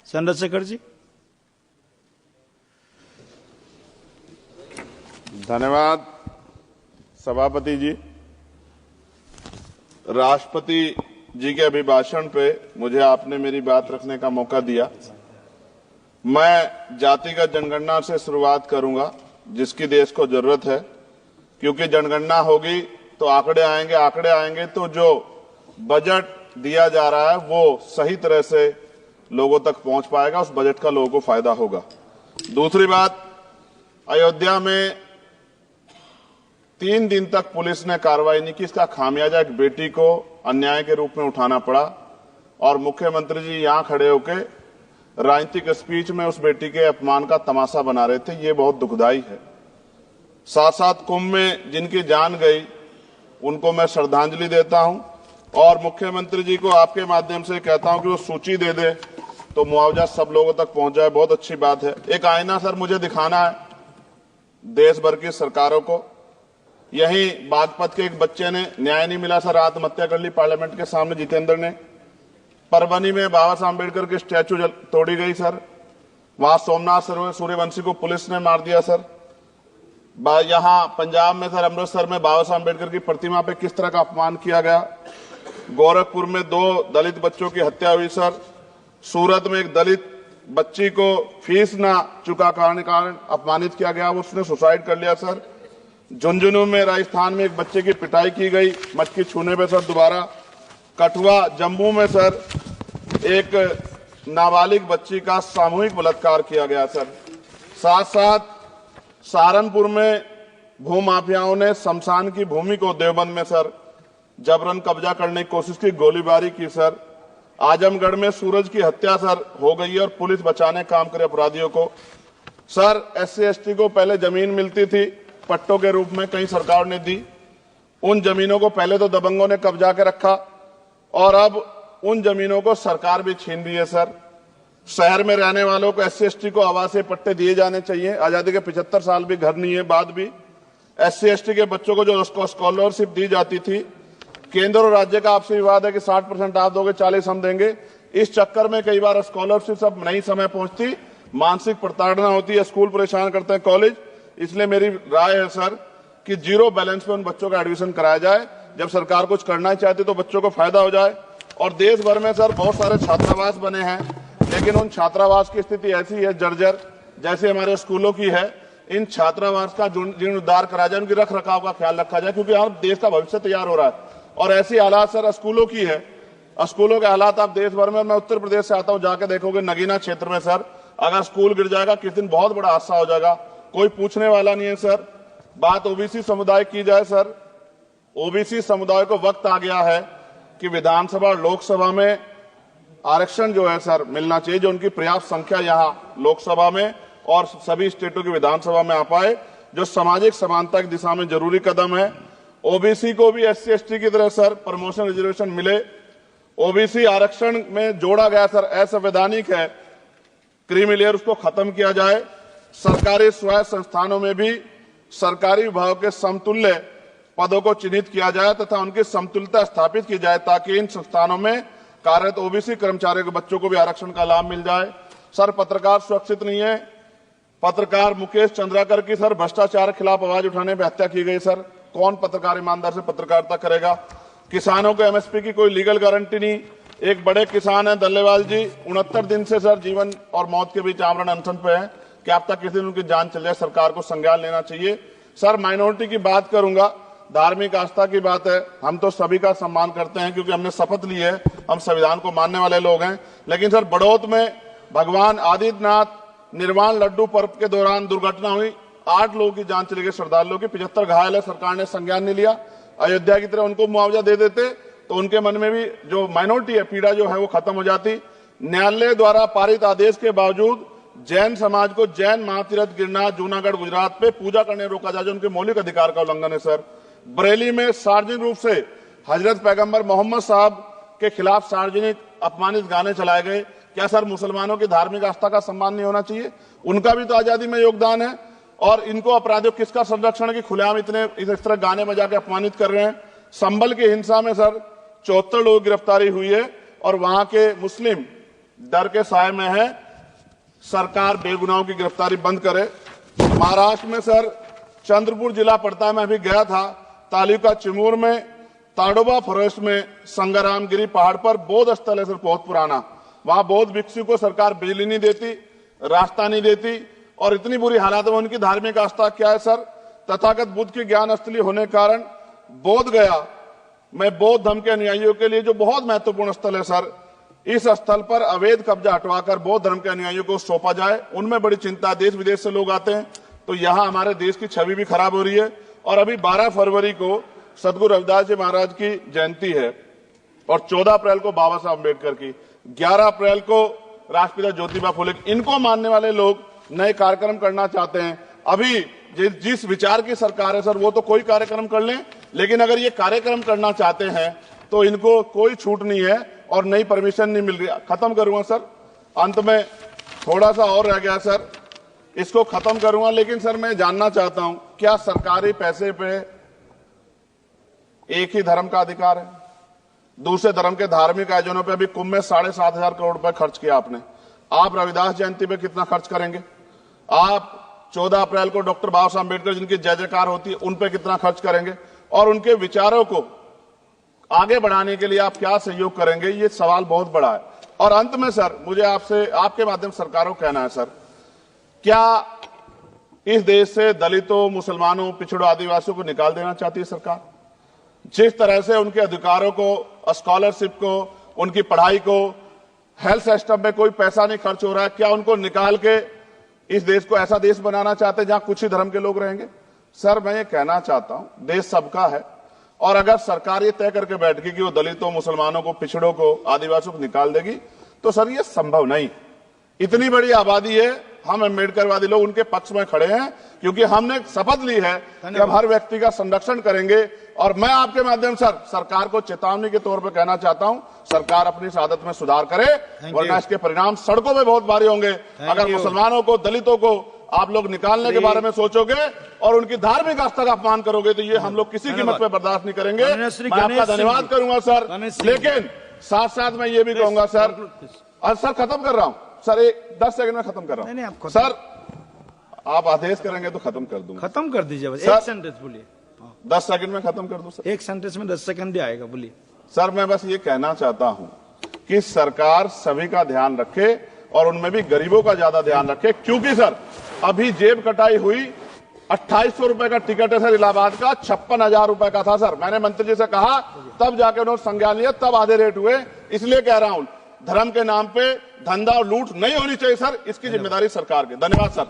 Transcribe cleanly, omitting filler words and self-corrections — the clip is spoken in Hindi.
चंद्रशेखर जी। धन्यवाद सभापति जी। राष्ट्रपति जी के अभिभाषण पे मुझे आपने मेरी बात रखने का मौका दिया। मैं जातिगत जनगणना से शुरुआत करूंगा, जिसकी देश को जरूरत है, क्योंकि जनगणना होगी तो आंकड़े आएंगे तो जो बजट दिया जा रहा है वो सही तरह से लोगों तक पहुंच पाएगा, उस बजट का लोगों को फायदा होगा। दूसरी बात, अयोध्या में 3 दिन तक पुलिस ने कार्रवाई नहीं की। इसका खामियाजा एक बेटी को अन्याय के रूप में उठाना पड़ा और मुख्यमंत्री जी यहां खड़े होकर राजनीतिक स्पीच में उस बेटी के अपमान का तमाशा बना रहे थे। ये बहुत दुखदाई है। साथ साथ कुंभ में जिनकी जान गई उनको मैं श्रद्धांजलि देता हूं और मुख्यमंत्री जी को आपके माध्यम से कहता हूं कि वो सूची दे दे तो मुआवजा सब लोगों तक पहुंच जाए। बहुत अच्छी बात है। एक आईना सर मुझे दिखाना है देश भर की सरकारों को। यही बागपत के एक बच्चे ने न्याय नहीं मिला सर, आत्महत्या कर ली पार्लियामेंट के सामने, जितेंद्र ने। परभनी में बाबा साहब अम्बेडकर की स्टैचू तोड़ी गई सर। वहां सोमनाथ सूर्यवंशी को पुलिस ने मार दिया सर। यहां पंजाब में सर, अमृतसर में बाबा साहब अम्बेडकर की प्रतिमा पे किस तरह का अपमान किया गया। गोरखपुर में 2 दलित बच्चों की हत्या हुई सर। सूरत में एक दलित बच्ची को फीस ना चुका कारण अपमानित किया गया, उसने सुसाइड कर लिया सर। झुंझुनू में राजस्थान में एक बच्चे की पिटाई की गई मटकी छूने पे सर दोबारा। कठुआ जम्मू में सर एक नाबालिग बच्ची का सामूहिक बलात्कार किया गया सर। साथ साथ सहारनपुर में भूमाफियाओं ने शमशान की भूमि को देवबंद में सर जबरन कब्जा करने की कोशिश की, गोलीबारी की सर। आजमगढ़ में सूरज की हत्या सर हो गई और पुलिस बचाने काम करे अपराधियों को। सर SC/ST को पहले जमीन मिलती थी पट्टों के रूप में, कई सरकार ने दी। उन जमीनों को पहले तो दबंगों ने कब्जा के रखा और अब उन जमीनों को सरकार भी छीन रही है सर। शहर में रहने वालों को SC/ST को आवासीय पट्टे दिए जाने चाहिए। आजादी के 75 साल भी घर नहीं है, बाद भी SC/ST के बच्चों को जो स्कॉलरशिप दी जाती थी, केंद्र और राज्य का आपसी विवाद है कि 60% आप दोगे, 40 हम देंगे। इस चक्कर में कई बार स्कॉलरशिप सब नहीं समय पहुंचती, मानसिक प्रताड़ना होती है, स्कूल परेशान करते हैं, कॉलेज। इसलिए मेरी राय है सर कि 0 बैलेंस पे उन बच्चों का एडमिशन कराया जाए। जब सरकार कुछ करना ही चाहती तो बच्चों को फायदा हो जाए। और देश भर में सर बहुत सारे छात्रावास बने हैं, लेकिन उन छात्रावास की स्थिति ऐसी है जर्जर, जैसे हमारे स्कूलों की है। इन छात्रावास का जीर्णोद्धार करा जाए, उनकी रख रखाव का ख्याल रखा जाए, क्योंकि यहाँ देश का भविष्य तैयार हो रहा है। और ऐसी हालात सर स्कूलों की है, स्कूलों के हालात आप देश भर में, मैं उत्तर प्रदेश से आता हूँ, जाके देखोगे नगीना क्षेत्र में सर अगर स्कूल गिर जाएगा किस दिन बहुत बड़ा हादसा हो जाएगा, कोई पूछने वाला नहीं है सर। बात OBC समुदाय की जाए सर, OBC समुदाय को वक्त आ गया है कि विधानसभा और लोकसभा में आरक्षण जो है सर मिलना चाहिए, जो उनकी पर्याप्त संख्या यहाँ लोकसभा में और सभी स्टेटों की विधानसभा में आ पाए, जो सामाजिक समानता की दिशा में जरूरी कदम है। OBC को भी SC/ST की तरह सर प्रमोशन रिजर्वेशन मिले। OBC आरक्षण में जोड़ा गया सर असंवैधानिक है, क्रीमी लेयर उसको खत्म किया जाए। सरकारी स्वायत्त संस्थानों में भी सरकारी विभागों के समतुल्य पदों को चिन्हित किया जाए तथा उनकी समतुल्यता स्थापित की जाए, ताकि इन संस्थानों में कार्यरत OBC कर्मचारियों के बच्चों को भी आरक्षण का लाभ मिल जाए। सर पत्रकार सुरक्षित नहीं है। पत्रकार मुकेश चंद्राकर की सर भ्रष्टाचार के खिलाफ आवाज उठाने पर हत्या की गई सर। कौन पत्रकार ईमानदार से पत्रकारिता करेगा। किसानों को MSP की कोई लीगल गारंटी नहीं। एक बड़े किसान है दल्लेवाल जी, 69 दिन से सर जीवन और मौत के बीच आमरण अनशन पे है। क्या अब तक किसी दिन उनकी जान चल जाए, सरकार को संज्ञान लेना चाहिए। सर माइनॉरिटी की बात करूंगा, धार्मिक आस्था की बात है, हम तो सभी का सम्मान करते हैं क्योंकि हमने शपथ ली है, हम संविधान को मानने वाले लोग हैं। लेकिन सर बड़ौत में भगवान आदित्यनाथ निर्वाण लड्डू पर्व के दौरान दुर्घटना हुई, 8 लोगों की जान चली गई, श्रद्धालुओं की 75 घायल है, सरकार ने संज्ञान नहीं लिया। अयोध्या की तरह उनको मुआवजा दे देते तो उनके मन में भी जो माइनॉरिटी है पीड़ा जो है वो खत्म हो जाती। न्यायालय द्वारा पारित आदेश के बावजूद जैन समाज को जैन महातीर्थ गिरनार जूनागढ़ गुजरात पे पूजा करने रोका जाए, जो उनके मौलिक अधिकार का उल्लंघन है सर। बरेली में सार्वजनिक रूप से हजरत पैगंबर मोहम्मद साहब के खिलाफ सार्वजनिक अपमानित गाने चलाए गए। क्या सर मुसलमानों की धार्मिक आस्था का सम्मान नहीं होना चाहिए? उनका भी तो आजादी में योगदान है। और इनको अपराधियों किसका संरक्षण की खुलेआम इतने इस तरह गाने बजा के अपमानित कर रहे हैं। संभल की हिंसा में सर 74 लोग गिरफ्तारी हुई है और वहां के मुस्लिम डर के साए में है। सरकार बेगुनाहों की गिरफ्तारी बंद करे। महाराष्ट्र में सर चंद्रपुर जिला पड़ता है, मैं अभी गया था, तालुका चिमूर में ताडोबा फॉरेस्ट में संग्रामगिरी पहाड़ पर बौद्ध स्थल है सर, बहुत पुराना। वहां बौद्ध भिक्षु को सरकार बिजली नहीं देती, रास्ता नहीं देती और इतनी बुरी हालत में उनकी धार्मिक आस्था क्या है सर, तथागत बुद्ध की ज्ञान स्थली होने के कारण बोध गया में बौद्ध धर्म के अनुयायियों के लिए जो बहुत महत्वपूर्ण स्थल है सर, इस स्थल पर अवैध कब्जा हटवाकर बौद्ध धर्म के अनुयायियों को सौंपा जाए। उनमें बड़ी चिंता, देश विदेश से लोग आते हैं, तो यहाँ हमारे देश की छवि भी खराब हो रही है। और अभी 12 फरवरी को सदगुरु रविदास जी महाराज की जयंती है और 14 अप्रैल को बाबा साहब अम्बेडकर की, 11 अप्रैल को राष्ट्रपिता ज्योतिबा फुले, इनको मानने वाले लोग नए कार्यक्रम करना चाहते हैं। अभी जिस विचार की सरकार है सर, वो तो कोई कार्यक्रम कर लें, लेकिन अगर ये कार्यक्रम करना चाहते हैं तो इनको कोई छूट नहीं है और नई परमिशन नहीं मिल रही। खत्म करूंगा सर, अंत में थोड़ा सा और रह गया सर, इसको खत्म करूंगा। लेकिन सर मैं जानना चाहता हूं, क्या सरकारी पैसे पे एक ही धर्म का अधिकार है? दूसरे धर्म के धार्मिक आयोजनों पे अभी कुंभ में 7,500 करोड़ रुपए खर्च किया आपने। आप रविदास जयंती पे कितना खर्च करेंगे? आप 14 अप्रैल को डॉक्टर बाबा साहब अम्बेडकर जिनकी जय जयकार होती है, उन पे कितना खर्च करेंगे? और उनके विचारों को आगे बढ़ाने के लिए आप क्या सहयोग करेंगे? ये सवाल बहुत बड़ा है। और अंत में सर मुझे आपसे, आपके माध्यम से सरकारों को कहना है सर, क्या इस देश से दलितों, मुसलमानों, पिछड़ों, आदिवासियों को निकाल देना चाहती है सरकार? जिस तरह से उनके अधिकारों को, स्कॉलरशिप को, उनकी पढ़ाई को, हेल्थ सिस्टम में कोई पैसा नहीं खर्च हो रहा है, क्या उनको निकाल के इस देश को ऐसा देश बनाना चाहते हैं जहां कुछ ही धर्म के लोग रहेंगे? सर मैं ये कहना चाहता हूं, देश सबका है और अगर सरकार ये तय करके बैठेगी कि वो दलितों, मुसलमानों को, पिछड़ों को, आदिवासियों को निकाल देगी, तो सर ये संभव नहीं। इतनी बड़ी आबादी है, हम अम्बेडकरवादी लोग उनके पक्ष में खड़े हैं क्योंकि हमने शपथ ली है कि हम हर व्यक्ति का संरक्षण करेंगे। और मैं आपके माध्यम से सरकार को चेतावनी के तौर पर कहना चाहता हूं, सरकार अपनी इस आदत में सुधार करे, वरना इसके परिणाम सड़कों में बहुत भारी होंगे। अगर मुसलमानों को, दलितों को आप लोग निकालने के बारे में सोचोगे और उनकी धार्मिक आस्था का अपमान करोगे तो ये हम लोग किसी कीमत पे बर्दाश्त नहीं करेंगे। मैं आपका धन्यवाद करूंगा सर, लेकिन साथ साथ मैं ये भी कहूंगा सर, और सर खत्म कर रहा हूं सर, 10 सेकंड में खत्म कर रहा हूं सर, आप आदेश करेंगे तो खत्म कर दूंगा। खत्म कर दीजिए, एक सेंटेंस बोलिए। 10 सेकंड में खत्म कर दूं सर, एक सेंटेंस में 10 सेकंड भी आएगा, बोलिए सर। मैं बस ये कहना चाहता हूं कि सरकार सभी का ध्यान रखे और उनमें भी गरीबों का ज्यादा ध्यान रखे, क्योंकि सर अभी जेब कटाई हुई, 2800 रुपए का टिकट है सर इलाहाबाद का, 56,000 रुपए का था सर। मैंने मंत्री जी से कहा, तब जाके उन्होंने संज्ञान लिया, तब आधे रेट हुए। इसलिए कह रहा हूं, धर्म के नाम पे धंधा और लूट नहीं होनी चाहिए सर, इसकी जिम्मेदारी सरकार की। धन्यवाद सर।